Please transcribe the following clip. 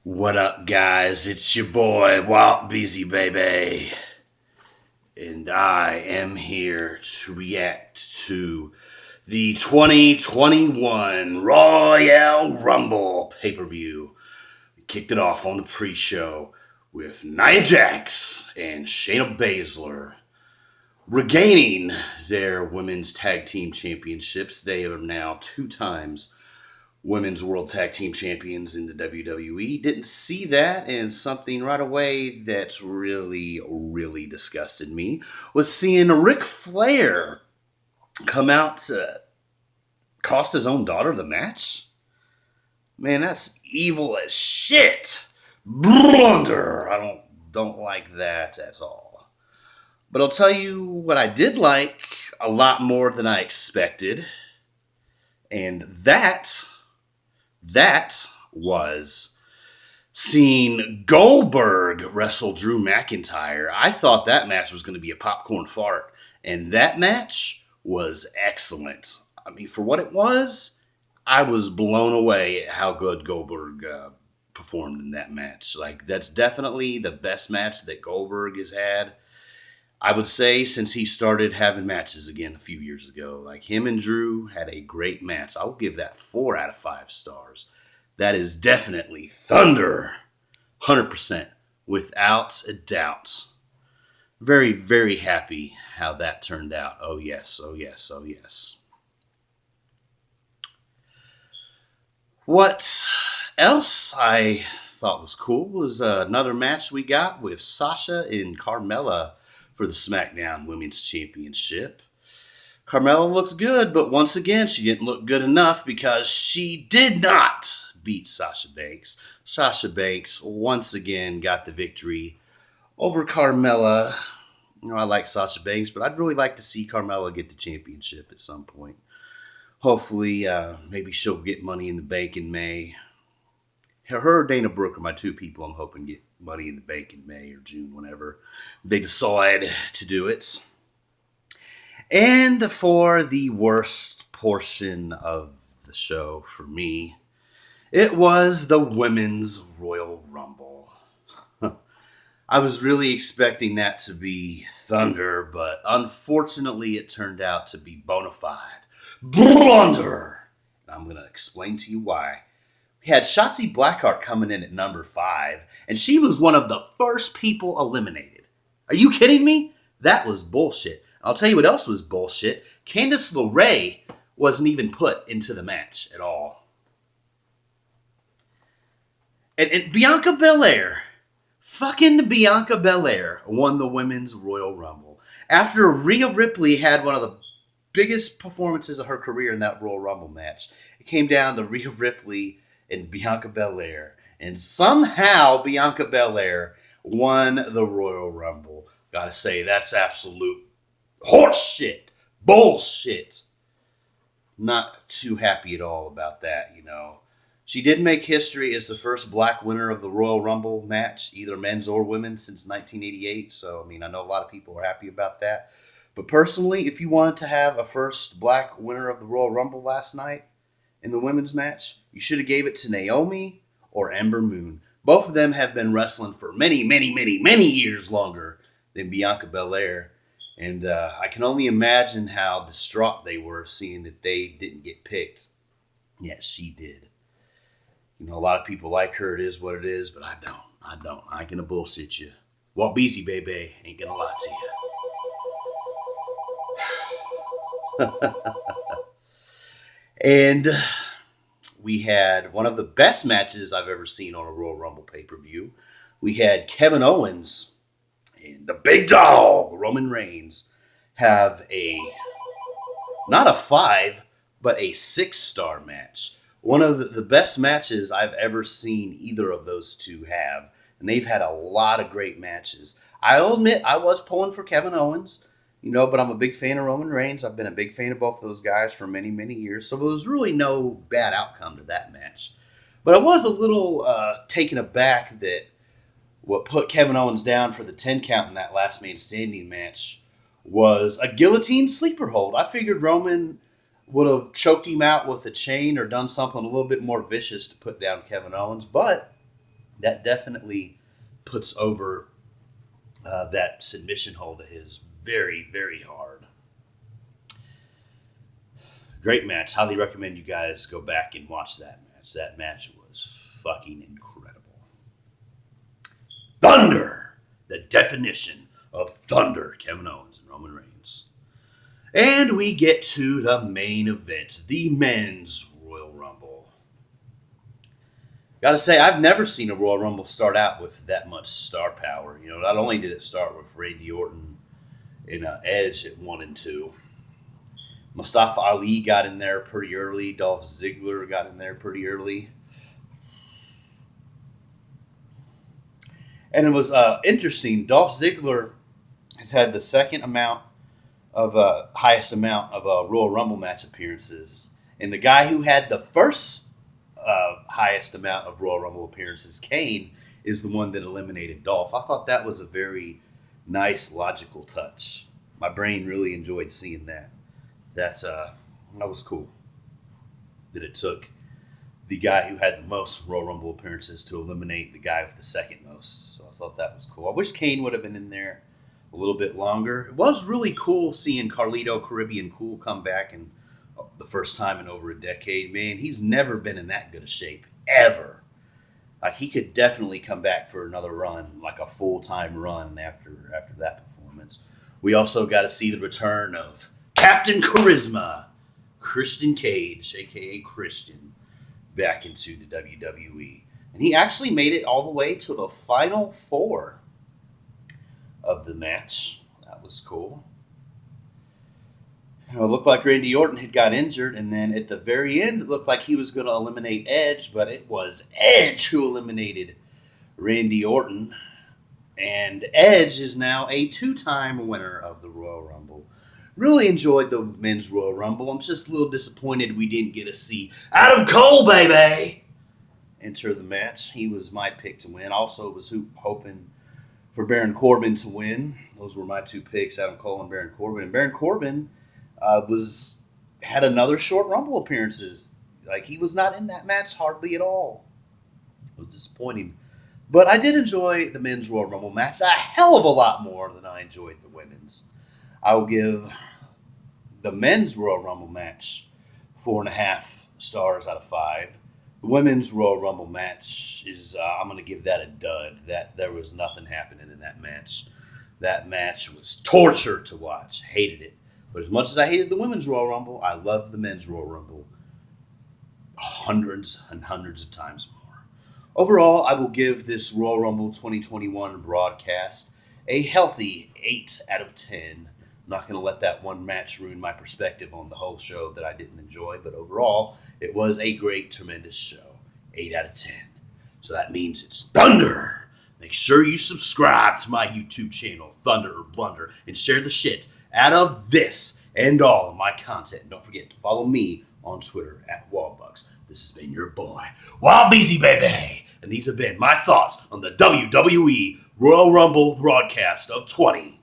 What up, guys? It's your boy, Walt Beezy Baby. And I am here to react to the 2021 Royal Rumble pay per view. We kicked it off on the pre show with Nia Jax and Shayna Baszler regaining their women's tag team championships. They are now 2 times Women's World Tag Team Champions in the WWE. Didn't see that, and something right away that's really disgusted me was seeing Ric Flair come out to cost his own daughter the match. Man, that's evil as shit. Blunder. I don't like that at all. But I'll tell you what I did like a lot more than I expected, and that was seeing Goldberg wrestle Drew McIntyre. I thought that match was going to be a popcorn fart, and that match was excellent. I mean, for what it was, I was blown away at how good Goldberg performed in that match. Like, that's definitely the best match that Goldberg has had, I would say, since he started having matches again a few years ago. Like, him and Drew had a great match. I will give that 4 out of 5 stars. That is definitely thunder. 100%. Without a doubt. Very happy how that turned out. Oh yes. What else I thought was cool was another match we got with Sasha and Carmella for the SmackDown Women's Championship. Carmella looked good, but once again, she didn't look good enough because she did not beat Sasha Banks. Sasha Banks once again got the victory over Carmella. You know, I like Sasha Banks, but I'd really like to see Carmella get the championship at some point. Hopefully, maybe she'll get Money in the Bank in May. Her or Dana Brooke are my 2 people I'm hoping get Money in the Bank in May or June, whenever they decide to do it. And for the worst portion of the show for me, it was the Women's Royal Rumble. I was really expecting that to be thunder, but unfortunately it turned out to be bona fide blunder. I'm going to explain to you why. We had Shotzi Blackheart coming in at number 5, and she was one of the first people eliminated. Are you kidding me? That was bullshit. I'll tell you what else was bullshit. Candice LeRae wasn't even put into the match at all. And Bianca Belair, fucking Bianca Belair, won the Women's Royal Rumble. After Rhea Ripley had one of the biggest performances of her career in that Royal Rumble match, it came down to Rhea Ripley and Bianca Belair. And somehow Bianca Belair won the Royal Rumble. Gotta say, that's absolute horseshit. Bullshit. Not too happy at all about that, you know. She did make history as the first black winner of the Royal Rumble match, either men's or women's, since 1988. So, I mean, I know a lot of people are happy about that. But personally, if you wanted to have a first black winner of the Royal Rumble last night in the women's match, you should have gave it to Naomi or Ember Moon. Both of them have been wrestling for many years longer than Bianca Belair. And I can only imagine how distraught they were seeing that they didn't get picked. Yes, she did. You know, a lot of people like her. It is what it is, but I don't. I ain't gonna bullshit you. Walt Beezy, baby. Ain't gonna lie to you. And we had one of the best matches I've ever seen on a Royal Rumble pay-per-view. We had Kevin Owens and the big dog, Roman Reigns, have not a 5, but a 6-star match. One of the best matches I've ever seen either of those two have. And they've had a lot of great matches. I'll admit I was pulling for Kevin Owens, you know, but I'm a big fan of Roman Reigns. I've been a big fan of both of those guys for many years. So there was really no bad outcome to that match. But I was a little taken aback that what put Kevin Owens down for the 10 count in that last man standing match was a guillotine sleeper hold. I figured Roman would have choked him out with a chain or done something a little bit more vicious to put down Kevin Owens, but That definitely puts over that submission hold of his very, very hard. Great match. Highly recommend you guys go back and watch that match. That match was fucking incredible. Thunder! The definition of thunder. Kevin Owens and Roman Reigns. And we get to the main event, the men's Royal Rumble. Gotta say, I've never seen a Royal Rumble start out with that much star power. You know, not only did it start with Randy Orton and Edge at 1 and 2, Mustafa Ali got in there pretty early. Dolph Ziggler got in there pretty early. And it was interesting. Dolph Ziggler has had the second amount of highest amount of Royal Rumble match appearances, and the guy who had the first highest amount of Royal Rumble appearances, Kane, is the one that eliminated Dolph. I thought that was a very nice, logical touch. My brain really enjoyed seeing that. That was cool. That it took the guy who had the most Royal Rumble appearances to eliminate the guy with the second most. So I thought that was cool. I wish Kane would have been in there a little bit longer. It was really cool seeing Carlito Caribbean Cool come back and the first time in over a decade. Man, he's never been in that good a shape, ever. Like, he could definitely come back for another run, like a full-time run after that performance. We also got to see the return of Captain Charisma, Christian Cage, a.k.a. Christian, back into the WWE. And he actually made it all the way to the final 4 of the match. That was cool. It looked like Randy Orton had got injured, and then at the very end, it looked like he was going to eliminate Edge, but it was Edge who eliminated Randy Orton. And Edge is now a 2-time winner of the Royal Rumble. Really enjoyed the men's Royal Rumble. I'm just a little disappointed we didn't get to see Adam Cole, baby, enter the match. He was my pick to win. Also was hoping for Baron Corbin to win. Those were my 2 picks, Adam Cole and Baron Corbin. And Baron Corbin had another short Rumble appearances. Like, he was not in that match hardly at all. It was disappointing. But I did enjoy the men's Royal Rumble match a hell of a lot more than I enjoyed the women's. I will give the men's Royal Rumble match 4.5 stars out of 5. The women's Royal Rumble match is, I'm going to give that a dud. That there was nothing happening in that match. That match was torture to watch. Hated it. But as much as I hated the women's Royal Rumble, I loved the men's Royal Rumble hundreds and hundreds of times more. Overall, I will give this Royal Rumble 2021 broadcast a healthy 8 out of 10. I'm not going to let that one match ruin my perspective on the whole show that I didn't enjoy, but overall, it was a great, tremendous show. 8 out of 10. So that means it's Thunder. Make sure you subscribe to my YouTube channel, Thunder or Blunder, and share the shit out of this and all of my content. And don't forget to follow me on Twitter at Wallbucks. This has been your boy, Wild Beezy, baby. And these have been my thoughts on the WWE Royal Rumble broadcast of 2021.